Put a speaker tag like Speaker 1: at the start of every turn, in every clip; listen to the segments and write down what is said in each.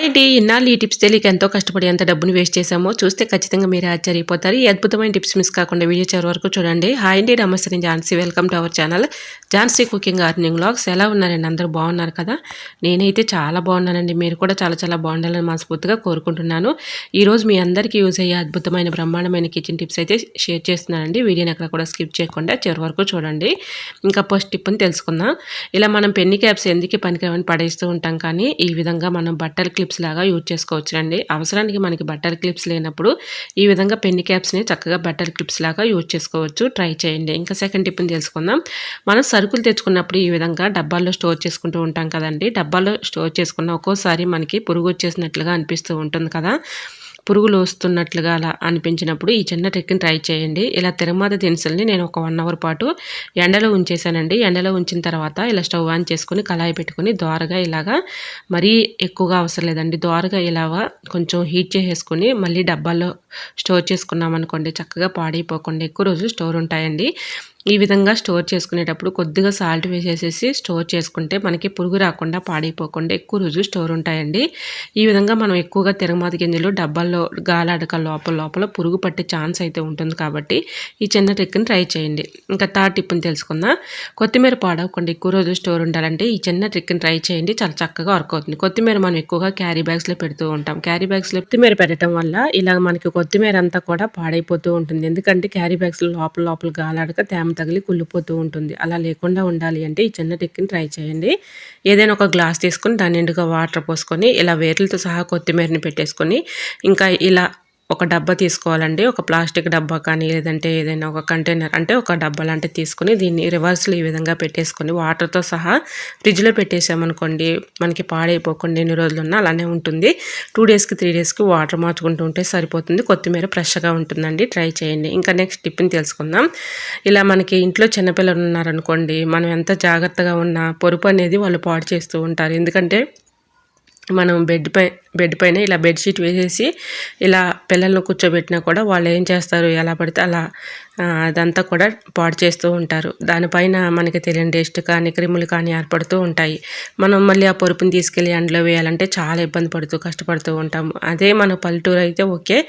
Speaker 1: ఏంటి ఇన్నాళ్ళు ఈ టిప్స్ తెలియక ఎంతో కష్టపడి ఎంత డబ్బుని వేస్ట్ చేశామో చూస్తే ఖచ్చితంగా మీరే ఆశ్చర్యపోతారు. ఈ అద్భుతమైన టిప్స్ మిస్ కాకుండా వీడియో చివరి వరకు చూడండి. హాయ్ అండి, నమస్తే, నేను Jhansi. Welcome to our channel Jhansi cooking gardening vlogs. ఎలా ఉన్నారండి? అందరూ బాగున్నారు కదా? నేనైతే చాలా బాగున్నానండి. మీరు కూడా చాలా చాలా బాగుండాలని మనస్ఫూర్తిగా కోరుకుంటున్నాను. ఈరోజు మీ అందరికీ యూజ్ అయ్యే అద్భుతమైన బ్రహ్మాండమైన కిచెన్ టిప్స్ అయితే షేర్ చేస్తున్నానండి. వీడియోని ఎక్కడ కూడా స్కిప్ చేయకుండా చివరి వరకు చూడండి. ఇంకా ఫస్ట్ టిప్ అని తెలుసుకుందాం. ఇలా మనం పెన్ని క్యాప్స్ ఎందుకు పనికిరావని పడేస్తూ ఉంటాం, కానీ ఈ విధంగా మనం బట్టల క్లిప్స్ లాగా యూజ్ చేసుకోవచ్చునండి. అవసరానికి మనకి బట్టర్ క్లిప్స్ లేనప్పుడు ఈ విధంగా పెన్ని క్యాప్స్ని చక్కగా బట్టర్ క్లిప్స్ లాగా యూజ్ చేసుకోవచ్చు. ట్రై చేయండి. ఇంకా సెకండ్ టిప్ని తెలుసుకుందాం. మనం సరుకులు తెచ్చుకున్నప్పుడు ఈ విధంగా డబ్బాల్లో స్టోర్ చేసుకుంటూ ఉంటాం కదండి. డబ్బాల్లో స్టోర్ చేసుకున్న ఒక్కోసారి మనకి పురుగు వచ్చేసినట్లుగా అనిపిస్తూ ఉంటుంది కదా. పురుగులు వస్తున్నట్లుగా అలా అనిపించినప్పుడు ఈ చిన్న ట్రిక్ని ట్రై చేయండి. ఇలా తిరగమాత దినుసుల్ని నేను ఒక 1 అవర్ పాటు ఎండలో ఉంచేసానండి. ఎండలో ఉంచిన తర్వాత ఇలా స్టవ్ ఆన్ చేసుకుని కళాయి పెట్టుకుని దోరగా ఇలాగా, మరీ ఎక్కువగా అవసరం లేదండి, దోరగా ఇలాగా కొంచెం హీట్ చేసేసుకుని మళ్ళీ డబ్బాల్లో స్టోర్ చేసుకున్నాం అనుకోండి, చక్కగా పాడైపోకుండా ఎక్కువ రోజులు స్టోర్ ఉంటాయండి. ఈ విధంగా స్టోర్ చేసుకునేటప్పుడు కొద్దిగా సాల్ట్ వేసేసి స్టోర్ చేసుకుంటే మనకి పురుగు రాకుండా పాడైపోకుండా ఎక్కువ రోజులు స్టోర్ ఉంటాయండి. ఈ విధంగా మనం ఎక్కువగా తిరగమాత గింజలు డబ్బాల్లో గాలాడక లోపల పురుగు పట్టే ఛాన్స్ అయితే ఉంటుంది కాబట్టి ఈ చిన్న ట్రిక్ని ట్రై చేయండి. ఇంకా థర్డ్ టిప్ని తెలుసుకుందాం. కొత్తిమీర పాడవకుండా ఎక్కువ రోజులు స్టోర్ ఉండాలంటే ఈ చిన్న ట్రిక్ని ట్రై చేయండి. చాలా చక్కగా వర్క్ అవుతుంది. కొత్తిమీర మనం ఎక్కువగా క్యారీ బ్యాగ్స్లో పెడుతూ ఉంటాం. క్యారీ బ్యాగ్స్లో కొత్తిమీర పెట్టడం వల్ల ఇలా మనకి కొత్తిమీర అంతా కూడా పాడైపోతూ ఉంటుంది. ఎందుకంటే క్యారీ బ్యాగ్స్లో లోపల గాలాడక తేమ తగిలి కుళ్ళిపోతూ ఉంటుంది. అలా లేకుండా ఉండాలి అంటే ఈ చిన్న ట్రిక్ని ట్రై చేయండి. ఏదైనా ఒక గ్లాస్ తీసుకొని దాని నిండుగా వాటర్ పోసుకొని ఇలా వేర్లతో సహా కొత్తిమీరని పెట్టేసుకొని ఇంకా ఇలా ఒక డబ్బా తీసుకోవాలండి. ఒక ప్లాస్టిక్ డబ్బా కానీ లేదంటే ఏదైనా ఒక కంటైనర్ అంటే ఒక డబ్బా లాంటిది తీసుకొని దీన్ని రివర్స్లో ఈ విధంగా పెట్టేసుకొని వాటర్తో సహా ఫ్రిడ్జ్లో పెట్టేసామనుకోండి, మనకి పాడైపోకుండా ఎన్ని రోజులు ఉన్నా అలానే ఉంటుంది. 2 డేస్కి 3 డేస్కి వాటర్ మార్చుకుంటూ ఉంటే సరిపోతుంది. కొత్తిమీర ఫ్రెష్గా ఉంటుందండి. ట్రై చేయండి. ఇంకా నెక్స్ట్ టిప్ని తెలుసుకుందాం. ఇలా మనకి ఇంట్లో చిన్నపిల్లలు ఉన్నారనుకోండి, మనం ఎంత జాగ్రత్తగా ఉన్నా పొరుపు అనేది వాళ్ళు పాడు చేస్తూ ఉంటారు. ఎందుకంటే మనం బెడ్ పైన ఇలా బెడ్షీట్ వేసేసి ఇలా పిల్లలను కూర్చోబెట్టినా కూడా వాళ్ళు ఏం చేస్తారు, ఎలా పడితే అలా అదంతా కూడా పాడు చేస్తూ ఉంటారు. దానిపైన మనకి తెలియని డస్ట్ కానీ క్రిములు కానీ ఏర్పడుతూ ఉంటాయి. మనం మళ్ళీ ఆ పొరుపుని తీసుకెళ్ళి ఎండలో వేయాలంటే చాలా ఇబ్బంది పడుతూ కష్టపడుతూ ఉంటాము. అదే మన పల్లెటూరు అయితే ఓకే.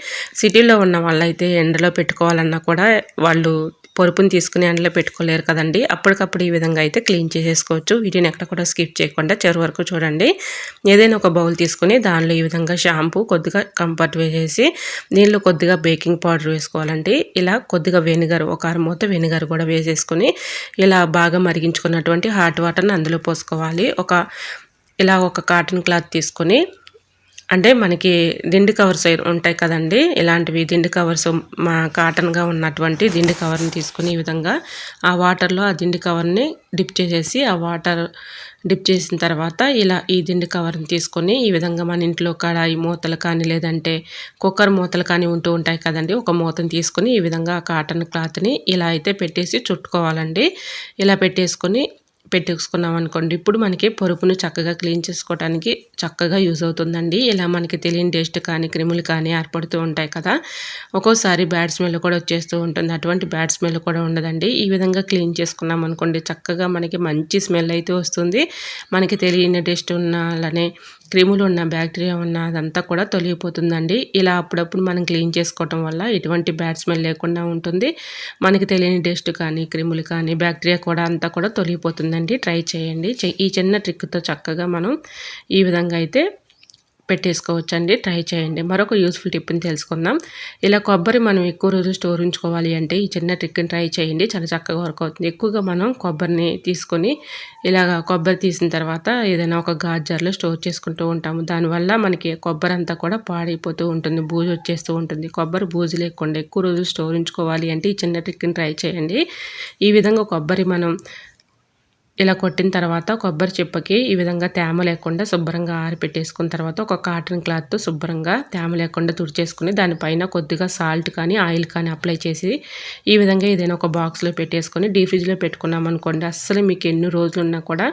Speaker 1: సిటీలో ఉన్న వాళ్ళైతే ఎండలో పెట్టుకోవాలన్నా కూడా వాళ్ళు పొరుపుని తీసుకుని ఎండలో పెట్టుకోలేరు కదండి. అప్పటికప్పుడు ఈ విధంగా అయితే క్లీన్ చేసేసుకోవచ్చు. వీటిని ఎక్కడ కూడా స్కిప్ చేయకుండా చివరి వరకు చూడండి. ఏదైనా ఒక బౌల్ తీసుకుని దానిలో ఈ విధంగా షాంపూ, కొద్దిగా కంఫర్ట్ వేసేసి దీనిలో కొద్దిగా బేకింగ్ పౌడర్ వేసుకోవాలండి. ఇలా కొద్దిగా వెనిగర్, ఒక అరమూత వెనిగర్ కూడా వేసేసుకుని ఇలా బాగా మరిగించుకున్నటువంటి హాట్ వాటర్ని అందులో పోసుకోవాలి. ఇలా ఒక కాటన్ క్లాత్ తీసుకొని, అంటే మనకి దిండు కవర్స్ ఉంటాయి కదండి, ఇలాంటివి దిండు కవర్స్, మా కాటన్గా ఉన్నటువంటి దిండు కవర్ని తీసుకుని ఈ విధంగా ఆ వాటర్లో ఆ దిండు కవర్ని డిప్ చేసేసి ఆ వాటర్ డిప్ చేసిన తర్వాత ఇలా ఈ దిండు కవర్ని తీసుకొని ఈ విధంగా మన ఇంట్లో కడాయి మూతలు కానీ లేదంటే కుక్కర్ మూతలు కానీ ఉంటూ ఉంటాయి కదండి, ఒక మూతను తీసుకొని ఈ విధంగా ఆ కాటన్ క్లాత్ని ఇలా అయితే పెట్టేసి చుట్టుకోవాలండి. ఇలా పెట్టేసుకున్నాం అనుకోండి, ఇప్పుడు మనకి పొరుపును చక్కగా క్లీన్ చేసుకోవడానికి చక్కగా యూజ్ అవుతుందండి. ఇలా మనకి తెలియని డస్ట్ కానీ క్రిములు కానీ ఏర్పడుతూ ఉంటాయి కదా, ఒక్కోసారి బ్యాడ్ స్మెల్ కూడా వచ్చేస్తూ ఉంటుంది. అటువంటి బ్యాడ్ స్మెల్ కూడా ఉండదండి. ఈ విధంగా క్లీన్ చేసుకున్నాం అనుకోండి, చక్కగా మనకి మంచి స్మెల్ అయితే వస్తుంది. మనకి తెలియని డస్ట్ ఉన్న అలానే క్రిములు ఉన్న బ్యాక్టీరియా ఉన్న అదంతా కూడా తొలగిపోతుందండి. ఇలా అప్పుడప్పుడు మనం క్లీన్ చేసుకోవటం వల్ల ఎటువంటి బ్యాడ్ స్మెల్ లేకుండా ఉంటుంది. మనకి తెలియని డస్ట్ కానీ క్రిములు కానీ బ్యాక్టీరియా కూడా అంతా కూడా తొలగిపోతుందండి. ట్రై చేయండి. ఈ చిన్న ట్రిక్తో చక్కగా మనం ఈ విధంగా అయితే పెట్టేసుకోవచ్చండి. ట్రై చేయండి. మరొక యూస్ఫుల్ టిప్ని తెలుసుకుందాం. ఇలా కొబ్బరి మనం ఎక్కువ రోజులు స్టోర్ ఉంచుకోవాలి అంటే ఈ చిన్న ట్రిక్ని ట్రై చేయండి. చాలా చక్కగా వర్క్ అవుతుంది. ఎక్కువగా మనం కొబ్బరిని తీసుకొని ఇలాగ కొబ్బరి తీసిన తర్వాత ఏదైనా ఒక గాజు జార్లో స్టోర్ చేసుకుంటూ ఉంటాము. దానివల్ల మనకి కొబ్బరి అంతా కూడా పాడైపోతూ ఉంటుంది, బూజు వచ్చేస్తూ ఉంటుంది. కొబ్బరి బూజు లేకుండా ఎక్కువ రోజులు స్టోర్ ఉంచుకోవాలి అంటే ఈ చిన్న ట్రిక్ని ట్రై చేయండి. ఈ విధంగా కొబ్బరి మనం ఇలా కొట్టిన తర్వాత కొబ్బరి చిప్పకి ఈ విధంగా తేమ లేకుండా శుభ్రంగా ఆరిపెట్టేసుకున్న తర్వాత ఒక కాటన్ క్లాత్తో శుభ్రంగా తేమ లేకుండా తుడిచేసుకుని దానిపైన కొద్దిగా సాల్ట్ కానీ ఆయిల్ కానీ అప్లై చేసి ఈ విధంగా ఏదైనా ఒక బాక్స్లో పెట్టేసుకొని డీ ఫ్రిడ్జ్లో పెట్టుకున్నాం అనుకోండి, అస్సలు మీకు ఎన్ని రోజులు ఉన్నా కూడా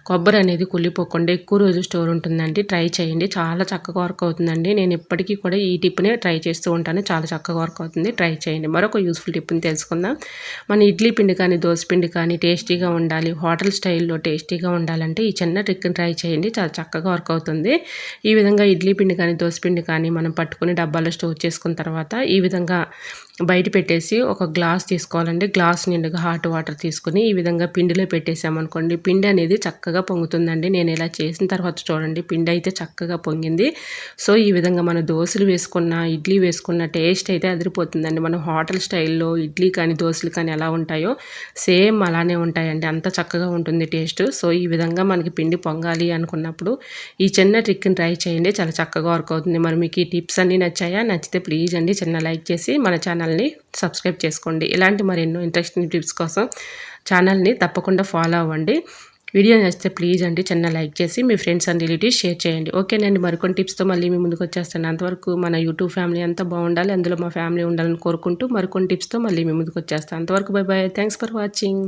Speaker 1: కొబ్బరి అనేది కుళ్ళిపోకుండా ఎక్కువ రోజులు స్టోర్ ఉంటుందండి. ట్రై చేయండి. చాలా చక్కగా వర్క్ అవుతుందండి. నేను ఇప్పటికీ కూడా ఈ టిప్నే ట్రై చేస్తూ ఉంటాను. చాలా చక్కగా వర్క్ అవుతుంది. ట్రై చేయండి. మరొక యూస్ఫుల్ టిప్ని తెలుసుకుందాం. మన ఇడ్లీ పిండి కానీ దోశ పిండి కానీ టేస్టీగా ఉండాలి, హోటల్ స్టైల్‌లో టేస్టీగా ఉండాలంటే ఈ చిన్న ట్రిక్‌ని ట్రై చేయండి. చాలా చక్కగా వర్క్ అవుతుంది. ఈ విధంగా ఇడ్లీ పిండి కానీ, దోస పిండి కానీ మనం పట్టుకొని డబ్బాలో స్టోర్ చేసుకున్న తర్వాత ఈ విధంగా బయట పెట్టేసి ఒక గ్లాస్ తీసుకోవాలండి. గ్లాస్ నిండుగా హాట్ వాటర్ తీసుకొని ఈ విధంగా పిండిలో పెట్టేసామనుకోండి, పిండి అనేది చక్కగా పొంగుతుందండి. నేను ఇలా చేసిన తర్వాత చూడండి పిండి అయితే చక్కగా పొంగింది. సో, ఈ విధంగా మనం దోసలు వేసుకున్న, ఇడ్లీ వేసుకున్న టేస్ట్ అయితే అదిరిపోతుందండి. మనం హోటల్ స్టైల్‌లో ఇడ్లీ కానీ, దోసలు కానీ ఎలా ఉంటాయో సేమ్ అలానే ఉంటాయండి. అంత చక్కగా ఉంటుంది టేస్ట్. సో, ఈ విధంగా మనకి పిండి పొంగాలి అనుకున్నప్పుడు ఈ చిన్న ట్రిక్‌ని ట్రై చేయండి. చాలా చక్కగా వర్క్ అవుతుంది. మరి మీకు ఈ టిప్స్ అన్నీ నచ్చాయా? నచ్చితే ప్లీజ్ అండి చిన్న లైక్ చేసి మన ఛానల్‌ని సబ్స్క్రైబ్ చేసుకోండి. ఇలాంటి మరెన్నో ఇంట్రెస్టింగ్ టిప్స్ కోసం ఛానల్‌ని తప్పకుండా ఫాలో అవ్వండి. వీడియో నచ్చితే ప్లీజ్ అండి చిన్న లైక్ చేసి మీ ఫ్రెండ్స్ అండ్ రిలేటివ్స్ షేర్ చేయండి. ఓకేనండి. మరికొన్ని టిప్స్‌తో మళ్ళీ మీ ముందుకు వచ్చేస్తాను. అంతవరకు మన యూట్యూబ్ ఫ్యామిలీ అంతా బాగుండాలి. అందులో మా ఫ్యామిలీ ఉండాలని కోరుకుంటూ మరికొన్ని టిప్స్‌తో మళ్ళీ మీ ముందుకు వచ్చేస్తాను. అంతవరకు by by. Thanks for watching.